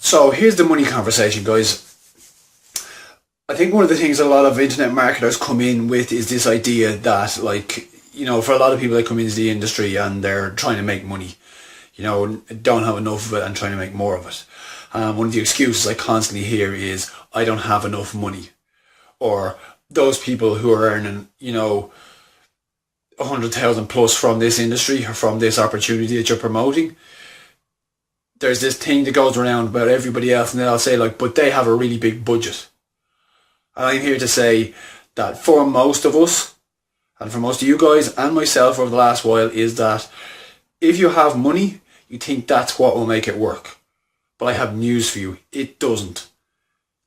So here's the money conversation, guys. I think one of the things a lot of internet marketers come in with is this idea that, like, for a lot of people that come into the industry and they're trying to make money, don't have enough of it and trying to make more of it. One of the excuses I constantly hear is, I don't have enough money. Or those people who are earning, 100,000 plus from this industry or from this opportunity that you're promoting. There's this thing that goes around about everybody else, and then I'll say, like, but they have a really big budget. And I'm here to say that for most of us, and for most of you guys and myself over the last while, is that if you have money, you think that's what will make it work. But I have news for you. It doesn't.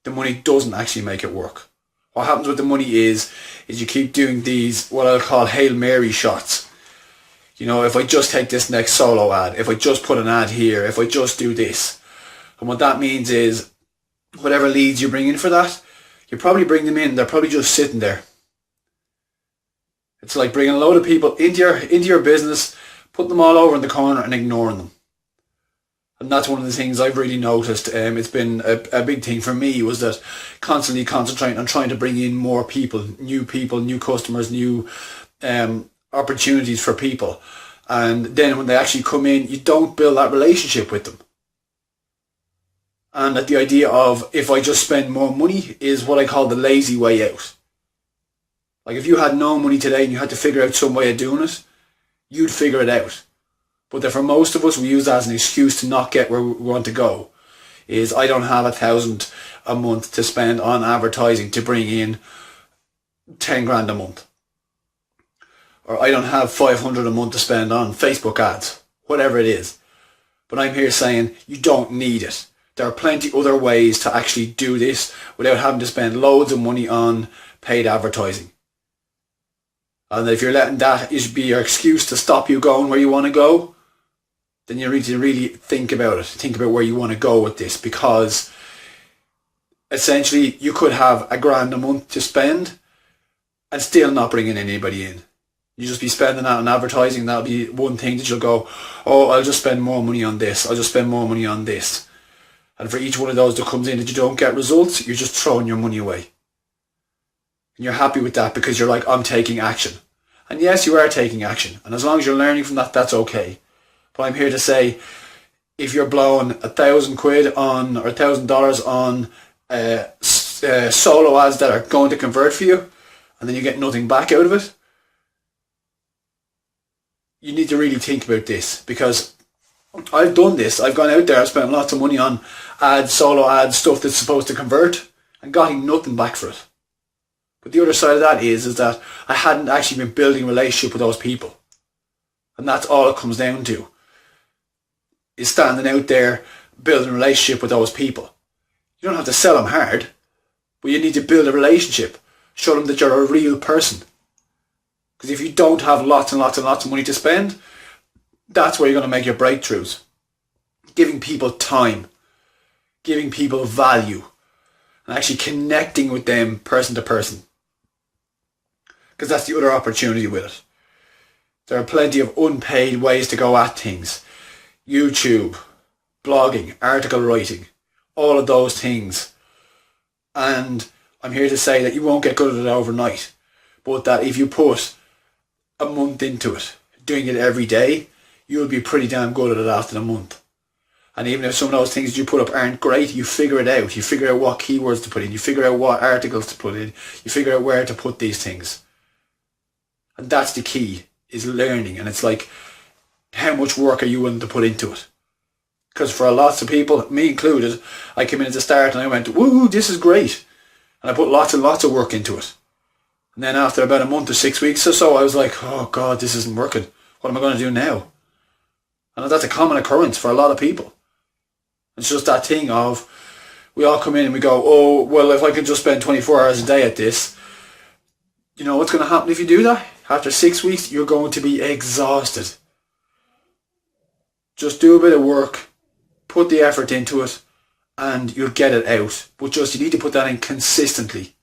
The money doesn't actually make it work. What happens with the money is you keep doing these, what I'll call Hail Mary shots. If I just take this next solo ad, if I just put an ad here, if I just do this. And what that means is, whatever leads you bring in for that, you probably bring them in, they're probably just sitting there. It's like bringing a load of people into your business, putting them all over in the corner and ignoring them. And that's one of the things I've really noticed. It's been a big thing for me, was that constantly concentrating on trying to bring in more people, new customers, new opportunities for people. And then when they actually come in, you don't build that relationship with them. And that the idea of, if I just spend more money, is what I call the lazy way out. Like, if you had no money today and you had to figure out some way of doing it, you'd figure it out. But that for most of us, we use that as an excuse to not get where we want to go. Is, I don't have 1,000 a month to spend on advertising to bring in 10 grand a month. Or I don't have 500 a month to spend on Facebook ads. Whatever it is. But I'm here saying, you don't need it. There are plenty other ways to actually do this without having to spend loads of money on paid advertising. And if you're letting that be your excuse to stop you going where you want to go, then you need to really think about it. Think about where you want to go with this, because essentially you could have £1,000 a month to spend and still not bringing anybody in. You just be spending that on advertising. That'll be one thing that you'll go, oh, I'll just spend more money on this. I'll just spend more money on this. And for each one of those that comes in that you don't get results, you're just throwing your money away. And you're happy with that because you're like, I'm taking action. And yes, you are taking action. And as long as you're learning from that, that's okay. But I'm here to say, if you're blowing £1,000 on, or $1,000 on solo ads that are going to convert for you, and then you get nothing back out of it, you need to really think about this. Because I've done this. I've gone out there, I've spent lots of money on ads, solo ads, stuff that's supposed to convert, and gotten nothing back for it. But the other side of that is that I hadn't actually been building a relationship with those people. And that's all it comes down to. Is standing out there, building a relationship with those people. You don't have to sell them hard, but you need to build a relationship. Show them that you're a real person. Because if you don't have lots and lots and lots of money to spend, that's where you're going to make your breakthroughs. Giving people time. Giving people value. And actually connecting with them person to person. Because that's the other opportunity with it. There are plenty of unpaid ways to go at things. YouTube, blogging, article writing, all of those things. And I'm here to say that you won't get good at it overnight. But that if you put a month into it, doing it every day, you'll be pretty damn good at it after a month. And even if some of those things you put up aren't great, you figure it out. You figure out what keywords to put in. You figure out what articles to put in. You figure out where to put these things. And that's the key, is learning. And it's like, how much work are you willing to put into it? Because for lots of people, me included, I came in at the start and I went, woo, this is great. And I put lots and lots of work into it. And then after about a month or 6 weeks or so, I was like, oh God, this isn't working. What am I going to do now? And that's a common occurrence for a lot of people. It's just that thing of, we all come in and we go, oh, well, if I can just spend 24 hours a day at this, you know what's going to happen if you do that? After 6 weeks, you're going to be exhausted. Just do a bit of work, put the effort into it, and you'll get it out. But just, you need to put that in consistently.